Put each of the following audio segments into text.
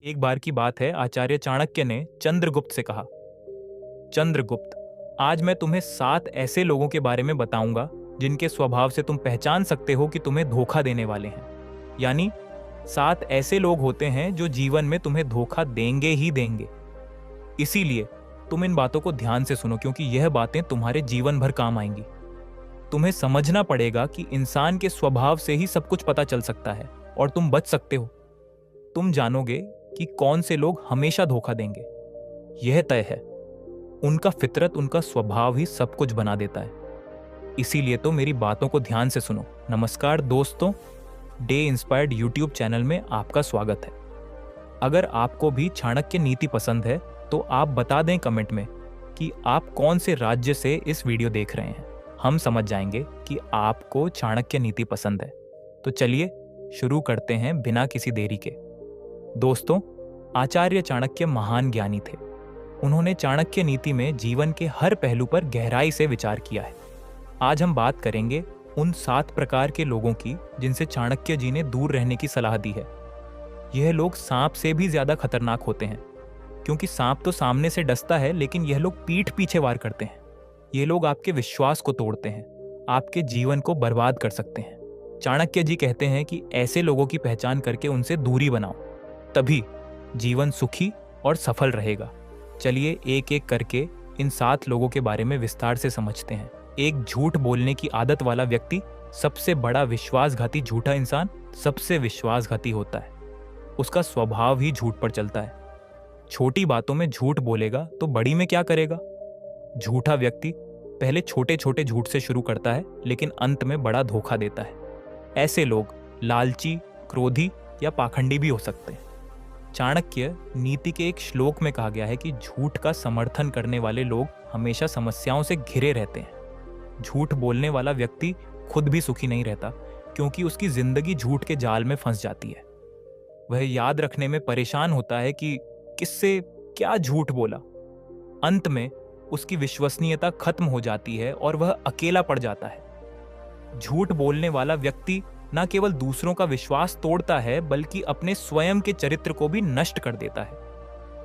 एक बार की बात है, आचार्य चाणक्य ने चंद्रगुप्त से कहा, चंद्रगुप्त, आज मैं तुम्हें 7 ऐसे लोगों के बारे में बताऊंगा जिनके स्वभाव से तुम पहचान सकते हो कि तुम्हें धोखा देने वाले हैं। यानी 7 ऐसे लोग होते हैं जो जीवन में तुम्हें धोखा देंगे ही देंगे। इसीलिए तुम इन बातों को ध्यान से सुनो, क्योंकि यह बातें तुम्हारे जीवन भर काम आएंगी। तुम्हें समझना पड़ेगा कि इंसान के स्वभाव से ही सब कुछ पता चल सकता है और तुम बच सकते हो। तुम जानोगे कि कौन से लोग हमेशा धोखा देंगे। यह तय है, उनका फितरत, उनका स्वभाव ही सब कुछ बना देता है। इसीलिए तो मेरी बातों को ध्यान से सुनो। नमस्कार दोस्तों, डे इंस्पायर्ड यूट्यूब चैनल में आपका स्वागत है। अगर आपको भी चाणक्य नीति पसंद है तो आप बता दें कमेंट में कि आप कौन से राज्य से इस वीडियो देख रहे हैं। हम समझ जाएंगे कि आपको चाणक्य नीति पसंद है। तो चलिए शुरू करते हैं बिना किसी देरी के। दोस्तों, आचार्य चाणक्य महान ज्ञानी थे। उन्होंने चाणक्य नीति में जीवन के हर पहलू पर गहराई से विचार किया है। आज हम बात करेंगे उन 7 प्रकार के लोगों की जिनसे चाणक्य जी ने दूर रहने की सलाह दी है। यह लोग सांप से भी ज्यादा खतरनाक होते हैं, क्योंकि सांप तो सामने से डसता है, लेकिन यह लोग पीठ पीछे वार करते हैं। ये लोग आपके विश्वास को तोड़ते हैं, आपके जीवन को बर्बाद कर सकते हैं। चाणक्य जी कहते हैं कि ऐसे लोगों की पहचान करके उनसे दूरी बनाओ, तभी जीवन सुखी और सफल रहेगा। चलिए एक एक करके इन 7 लोगों के बारे में विस्तार से समझते हैं। एक झूठ बोलने की आदत वाला व्यक्ति सबसे बड़ा विश्वासघाती। झूठा इंसान सबसे विश्वासघाती होता है। उसका स्वभाव ही झूठ पर चलता है। छोटी बातों में झूठ बोलेगा तो बड़ी में क्या करेगा। झूठा व्यक्ति पहले छोटे छोटे झूठ से शुरू करता है, लेकिन अंत में बड़ा धोखा देता है। ऐसे लोग लालची, क्रोधी या पाखंडी भी हो सकते हैं। चाणक्य नीति के एक श्लोक में कहा गया है कि झूठ का समर्थन करने वाले लोग हमेशा समस्याओं से घिरे रहते हैं। झूठ बोलने वाला व्यक्ति खुद भी सुखी नहीं रहता, क्योंकि उसकी जिंदगी झूठ के जाल में फंस जाती है। वह याद रखने में परेशान होता है कि किससे क्या झूठ बोला। अंत में उसकी विश्वसनीयता खत्म हो जाती है और वह अकेला पड़ जाता है। झूठ बोलने वाला व्यक्ति न केवल दूसरों का विश्वास तोड़ता है, बल्कि अपने स्वयं के चरित्र को भी नष्ट कर देता है।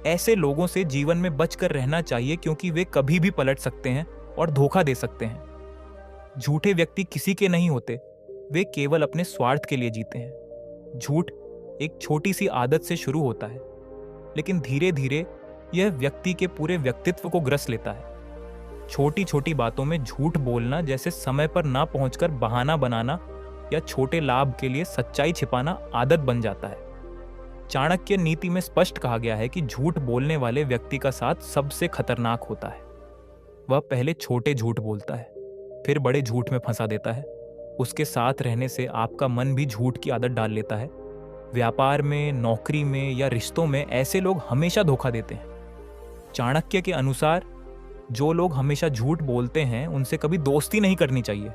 ऐसे लोगों से जीवन में बचकर रहना चाहिए, क्योंकि वे कभी भी पलट सकते हैं और धोखा दे सकते हैं। झूठे व्यक्ति किसी के नहीं होते, वे केवल अपने स्वार्थ के लिए जीते हैं। झूठ एक छोटी सी आदत से शुरू होता है, लेकिन धीरे धीरे यह व्यक्ति के पूरे व्यक्तित्व को ग्रस लेता है। छोटी छोटी बातों में झूठ बोलना, जैसे समय पर ना पहुंचकर बहाना बनाना या छोटे लाभ के लिए सच्चाई छिपाना, आदत बन जाता है। चाणक्य नीति में स्पष्ट कहा गया है कि झूठ बोलने वाले व्यक्ति का साथ सबसे खतरनाक होता है। वह पहले छोटे झूठ बोलता है, फिर बड़े झूठ में फंसा देता है। उसके साथ रहने से आपका मन भी झूठ की आदत डाल लेता है। व्यापार में, नौकरी में या रिश्तों में ऐसे लोग हमेशा धोखा देते हैं। चाणक्य के अनुसार जो लोग हमेशा झूठ बोलते हैं उनसे कभी दोस्ती नहीं करनी चाहिए।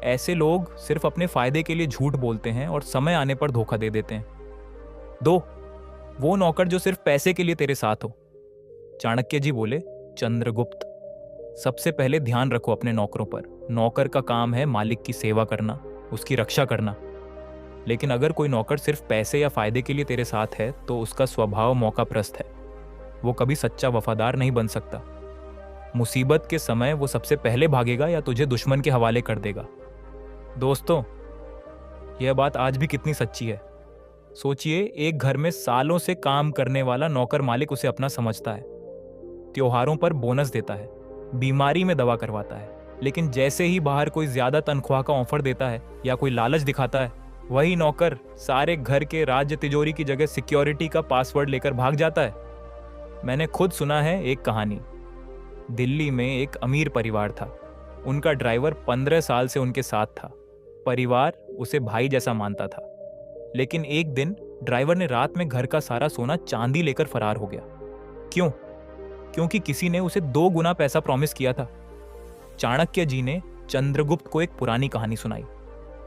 ऐसे लोग सिर्फ अपने फायदे के लिए झूठ बोलते हैं और समय आने पर धोखा दे देते हैं। 2, वो नौकर जो सिर्फ पैसे के लिए तेरे साथ हो। चाणक्य जी बोले, चंद्रगुप्त, सबसे पहले ध्यान रखो अपने नौकरों पर। नौकर का काम है मालिक की सेवा करना, उसकी रक्षा करना। लेकिन अगर कोई नौकर सिर्फ पैसे या फायदे के लिए तेरे साथ है तो उसका स्वभाव मौकाप्रस्त है। वो कभी सच्चा वफादार नहीं बन सकता। मुसीबत के समय वो सबसे पहले भागेगा या तुझे दुश्मन के हवाले कर देगा। दोस्तों, यह बात आज भी कितनी सच्ची है। सोचिए, एक घर में सालों से काम करने वाला नौकर मालिक उसे अपना समझता है। त्योहारों पर बोनस देता है, बीमारी में दवा करवाता है, लेकिन जैसे ही बाहर कोई ज्यादा तनख्वाह का ऑफर देता है या कोई लालच दिखाता है, वही नौकर सारे घर के राज्य तिजोरी की जगह सिक्योरिटी का पासवर्ड लेकर भाग जाता है। मैंने खुद सुना है एक कहानी। दिल्ली में एक अमीर परिवार था। उनका ड्राइवर 15 साल से उनके साथ था। परिवार उसे भाई जैसा मानता था। लेकिन एक दिन ड्राइवर ने रात में घर का सारा सोना चांदी लेकर फरार हो गया। क्यों? क्योंकि किसी ने उसे 2 गुना पैसा प्रॉमिस किया था। चाणक्य जी ने चंद्रगुप्त को एक पुरानी कहानी सुनाई।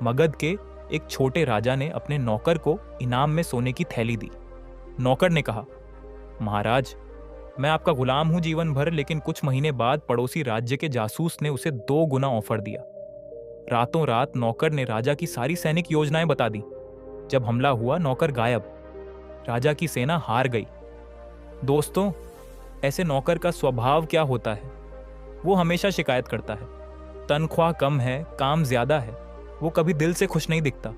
मगध के एक छोटे राजा ने अपने नौकर को इनाम में सोने की थैली दी। नौकर ने कहा, महाराज, मैं आपका गुलाम हूं जीवन भर, लेकिन कुछ महीने बाद पड़ोसी राज्य के जासूस ने उसे 2 गुना ऑफर दिया। रातों रात नौकर ने राजा की सारी सैनिक योजनाएं बता दी। जब हमला हुआ, नौकर गायब। राजा की सेना हार गई। दोस्तों, ऐसे नौकर का स्वभाव क्या होता है? वो हमेशा शिकायत करता है। तनख्वाह कम है, काम ज्यादा है। वो कभी दिल से खुश नहीं दिखता।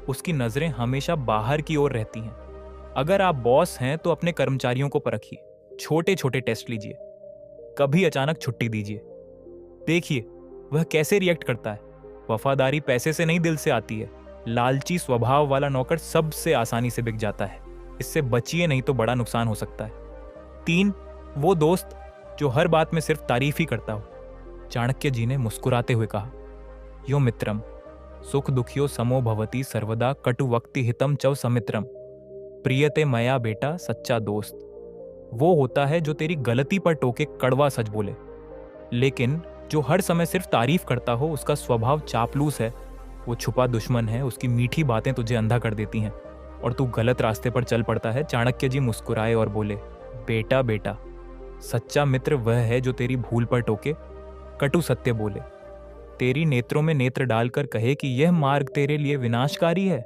उसकी नजरें हमेशा बाहर की ओर रहती हैं। अगर आप बॉस हैं तो अपने कर्मचारियों को परखिए, छोटे छोटे टेस्ट लीजिए, कभी अचानक छुट्टी दीजिए। देखिए वह कैसे रिएक्ट करता है। वफादारी पैसे से नहीं, दिल से आती है। लालची स्वभाव वाला नौकर सबसे आसानी से बिक जाता है। इससे बचिए, नहीं तो बड़ा नुकसान हो सकता है। 3, वो दोस्त जो हर बात में सिर्फ तारीफ ही करता हो। चाणक्य जी ने मुस्कुराते हुए कहा, यो मित्रम सुख दुखियो समो भवति सर्वदा कटु वक्ति हितम चव समित्रम प्रियते मया बेटा सच्चा दोस्त वो होता है जो तेरी गलती पर टोके कड़वा सच बोले, लेकिन जो हर समय सिर्फ तारीफ करता हो उसका स्वभाव चापलूस है। वो छुपा दुश्मन है। उसकी मीठी बातें तुझे अंधा कर देती हैं और तू गलत रास्ते पर चल पड़ता है। चाणक्य जी मुस्कुराए और बोले, बेटा बेटा, सच्चा मित्र वह है जो तेरी भूल पर टोके, कटु सत्य बोले, तेरी नेत्रों में नेत्र डालकर कहे कि यह मार्ग तेरे लिए विनाशकारी है।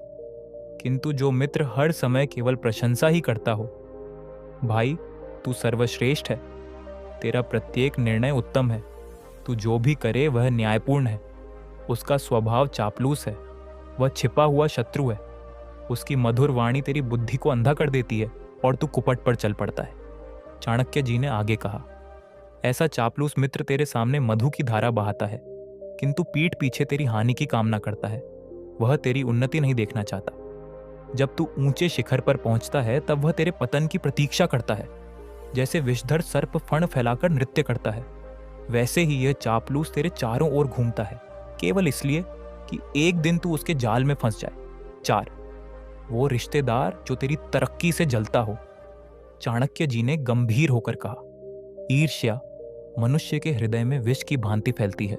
किंतु जो मित्र हर समय केवल प्रशंसा ही करता हो, भाई तू सर्वश्रेष्ठ है, तेरा प्रत्येक निर्णय उत्तम है, तू जो भी करे वह न्यायपूर्ण है। उसका स्वभाव चापलूस है, वह छिपा हुआ शत्रु है। उसकी मधुर वाणी तेरी बुद्धि को अंधा कर देती है और तू कुपट पर चल पड़ता है। चाणक्य जी ने आगे कहा, ऐसा चापलूस मित्र तेरे सामने मधु की धारा बहाता है, किंतु पीठ पीछे तेरी हानि की कामना करता है। वह तेरी उन्नति नहीं देखना चाहता। जब तू ऊंचे शिखर पर पहुंचता है तब वह तेरे पतन की प्रतीक्षा करता है। जैसे विषधर सर्प फण फैलाकर नृत्य करता है, वैसे ही यह चापलूस तेरे चारों ओर घूमता है, केवल इसलिए कि एक दिन तू उसके जाल में फंस जाए। 4, वो रिश्तेदार जो तेरी तरक्की से जलता हो। चाणक्य जी ने गंभीर होकर कहा, ईर्ष्या मनुष्य के हृदय में विष की भांति फैलती है।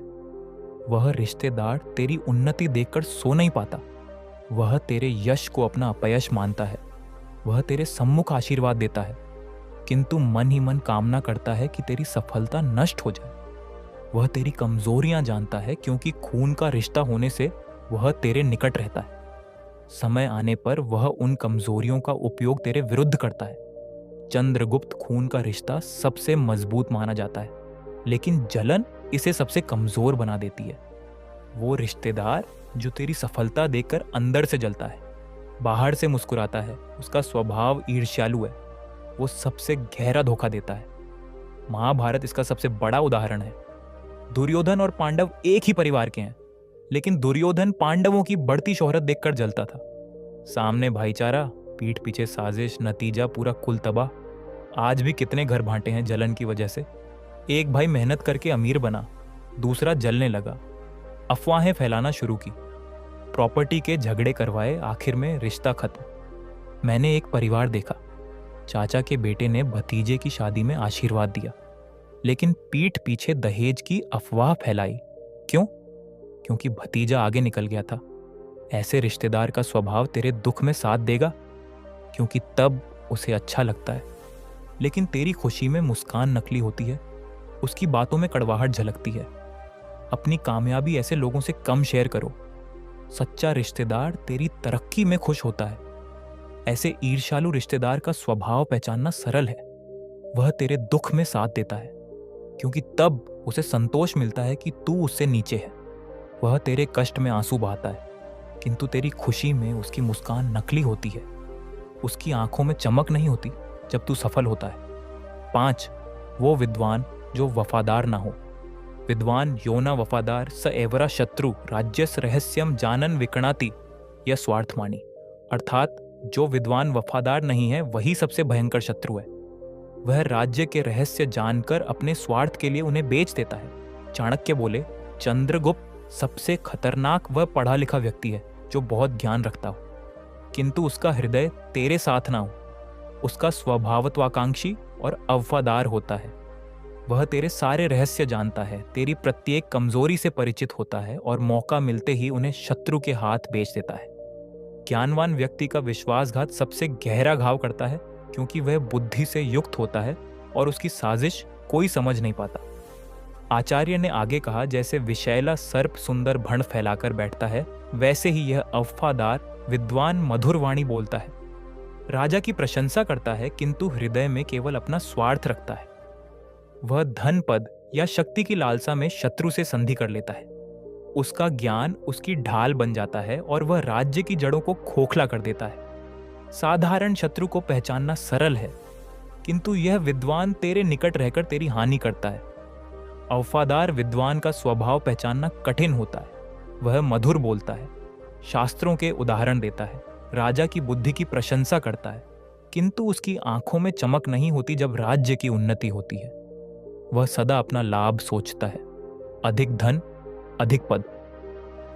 वह रिश्तेदार तेरी उन्नति देखकर सो नहीं पाता। वह तेरे यश को अपना अपयश मानता है। वह तेरे सम्मुख आशीर्वाद देता है, किंतु मन ही मन कामना करता है कि तेरी सफलता नष्ट हो जाए। वह तेरी कमजोरियां जानता है, क्योंकि खून का रिश्ता होने से वह तेरे निकट रहता है। समय आने पर वह उन कमजोरियों का उपयोग तेरे विरुद्ध करता है। चंद्रगुप्त खून का रिश्ता सबसे मजबूत माना जाता है, लेकिन जलन इसे सबसे कमजोर बना देती है। वो रिश्तेदार जो तेरी सफलता देखकर अंदर से जलता है, बाहर से मुस्कुराता है, उसका स्वभाव ईर्ष्यालु है, वो सबसे गहरा धोखा देता है। महाभारत इसका सबसे बड़ा उदाहरण है। दुर्योधन और पांडव एक ही परिवार के हैं, लेकिन दुर्योधन पांडवों की बढ़ती शोहरत देखकर जलता था। सामने भाईचारा, पीठ पीछे साजिश, नतीजा पूरा कुल तबाह। आज भी कितने घर भांटे हैं जलन की वजह से। एक भाई मेहनत करके अमीर बना, दूसरा जलने लगा, अफवाहें फैलाना शुरू की, प्रॉपर्टी के झगड़े करवाए, आखिर में रिश्ता खत्म। मैंने एक परिवार देखा, चाचा के बेटे ने भतीजे की शादी में आशीर्वाद दिया, लेकिन पीठ पीछे दहेज की अफवाह फैलाई। क्यों? क्योंकि भतीजा आगे निकल गया था। ऐसे रिश्तेदार का स्वभाव तेरे दुख में साथ देगा, क्योंकि तब उसे अच्छा लगता है, लेकिन तेरी खुशी में मुस्कान नकली होती है, उसकी बातों में कड़वाहट झलकती है। अपनी कामयाबी ऐसे लोगों से कम शेयर करो। सच्चा रिश्तेदार तेरी तरक्की में खुश होता है। ऐसे ईर्ष्यालु रिश्तेदार का स्वभाव पहचानना सरल है। वह तेरे दुख में साथ देता है, क्योंकि तब उसे संतोष मिलता है कि तू उससे नीचे है। वह तेरे कष्ट में आंसू बहाता है, किंतु तेरी खुशी में उसकी मुस्कान नकली होती है। उसकी आंखों में चमक नहीं होती जब तू सफल होता है। 5, वो विद्वान जो वफादार ना हो। विद्वान योना वफादार स एवरा शत्रु राज्यस रहस्यम जानन विकणाति यह स्वार्थमानी। अर्थात जो विद्वान वफादार नहीं है वही सबसे भयंकर शत्रु है। वह राज्य के रहस्य जानकर अपने स्वार्थ के लिए उन्हें बेच देता है। चाणक्य बोले, चंद्रगुप्त सबसे खतरनाक वह पढ़ा लिखा व्यक्ति है जो बहुत ज्ञान रखता हो, किंतु उसका हृदय तेरे साथ ना हो। उसका स्वभावत्वाकांक्षी और अवफादार होता है। वह तेरे सारे रहस्य जानता है, तेरी प्रत्येक कमजोरी से परिचित होता है और मौका मिलते ही उन्हें शत्रु के हाथ बेच देता है। ज्ञानवान व्यक्ति का विश्वासघात सबसे गहरा घाव करता है, क्योंकि वह बुद्धि से युक्त होता है और उसकी साजिश कोई समझ नहीं पाता। आचार्य ने आगे कहा, जैसे विषैला सर्प सुंदर भण फैलाकर बैठता है, वैसे ही यह अवफादार विद्वान मधुर वाणी बोलता है। राजा की प्रशंसा करता है किंतु हृदय में केवल अपना स्वार्थ रखता है। वह धन, पद या शक्ति की लालसा में शत्रु से संधि कर लेता है। उसका ज्ञान उसकी ढाल बन जाता है और वह राज्य की जड़ों को खोखला कर देता है। साधारण शत्रु को पहचानना सरल है, किंतु यह विद्वान तेरे निकट रहकर तेरी हानि करता है। वफादार विद्वान का स्वभाव पहचानना कठिन होता है। वह मधुर बोलता है, शास्त्रों के उदाहरण देता है, राजा की बुद्धि की प्रशंसा करता है, किंतु उसकी आंखों में चमक नहीं होती जब राज्य की उन्नति होती है। वह सदा अपना लाभ सोचता है, अधिक धन, अधिक पद।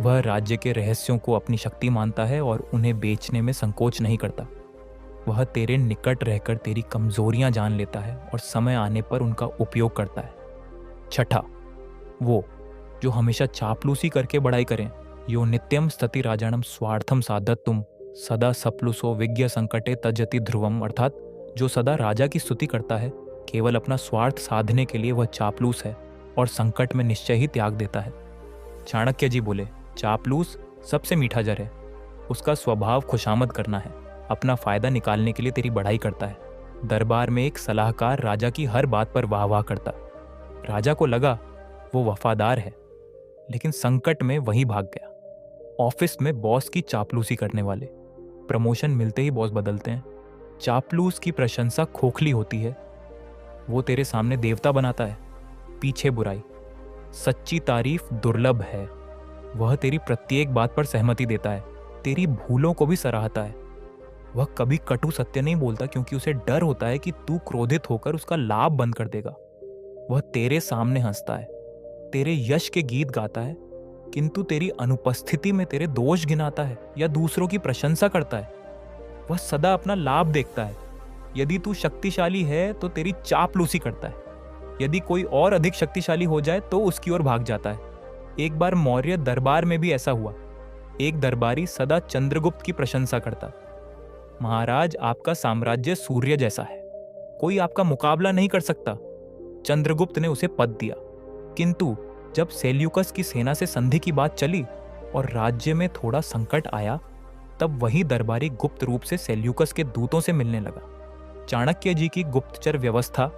वह राज्य के रहस्यों को अपनी शक्ति मानता है और उन्हें बेचने में संकोच नहीं करता। वह तेरे निकट रहकर तेरी कमजोरियां जान लेता है और समय आने पर उनका उपयोग करता है। छठा, वो जो हमेशा चापलूसी करके बड़ाई करें। यो नित्यम स्तति राजानम स्वार्थम साधत्तुम सदा सप्लुसो विज्ञ संकटे तजति ध्रुवम, अर्थात जो सदा राजा की स्तुति करता है, केवल अपना स्वार्थ साधने के लिए वह चापलूस है और संकट में निश्चय ही त्याग देता है। चाणक्य जी बोले, चापलूस सबसे मीठा जर है। उसका स्वभाव खुशामद करना है, अपना फायदा निकालने के लिए तेरी बड़ाई करता है। दरबार में एक सलाहकार राजा की हर बात पर वाह वाह करता। राजा को लगा वो वफादार है, लेकिन संकट में वही भाग गया। ऑफिस में बॉस की चापलूसी करने वाले, प्रमोशन मिलते ही बॉस बदलते हैं। चापलूस की प्रशंसा खोखली होती है। वो तेरे सामने देवता बनाता है, पीछे बुराई। सच्ची तारीफ दुर्लभ है। वह तेरी प्रत्येक बात पर सहमति देता है, तेरी भूलों को भी सराहता है। वह कभी कटु सत्य नहीं बोलता, क्योंकि उसे डर होता है कि तू क्रोधित होकर उसका लाभ बंद कर देगा। वह तेरे सामने हंसता है, तेरे यश के गीत गाता है, किंतु तेरी अनुपस्थिति में तेरे दोष गिनाता है या दूसरों की प्रशंसा करता है। वह सदा अपना लाभ देखता है। यदि तू शक्तिशाली है तो तेरी चापलूसी करता है। यदि कोई और अधिक शक्तिशाली हो जाए तो उसकी ओर भाग जाता है। एक बार मौर्य दरबार में भी ऐसा हुआ। एक दरबारी सदा चंद्रगुप्त की प्रशंसा करता। महाराज, आपका साम्राज्य सूर्य जैसा है, कोई आपका मुकाबला नहीं कर सकता। चंद्रगुप्त ने उसे पद दिया, किंतु जब सेल्यूकस की सेना से संधि की बात चली और राज्य में थोड़ा संकट आया, तब वही दरबारी गुप्त रूप से सेल्यूकस के दूतों से मिलने लगा। चाणक्य जी की गुप्तचर व्यवस्था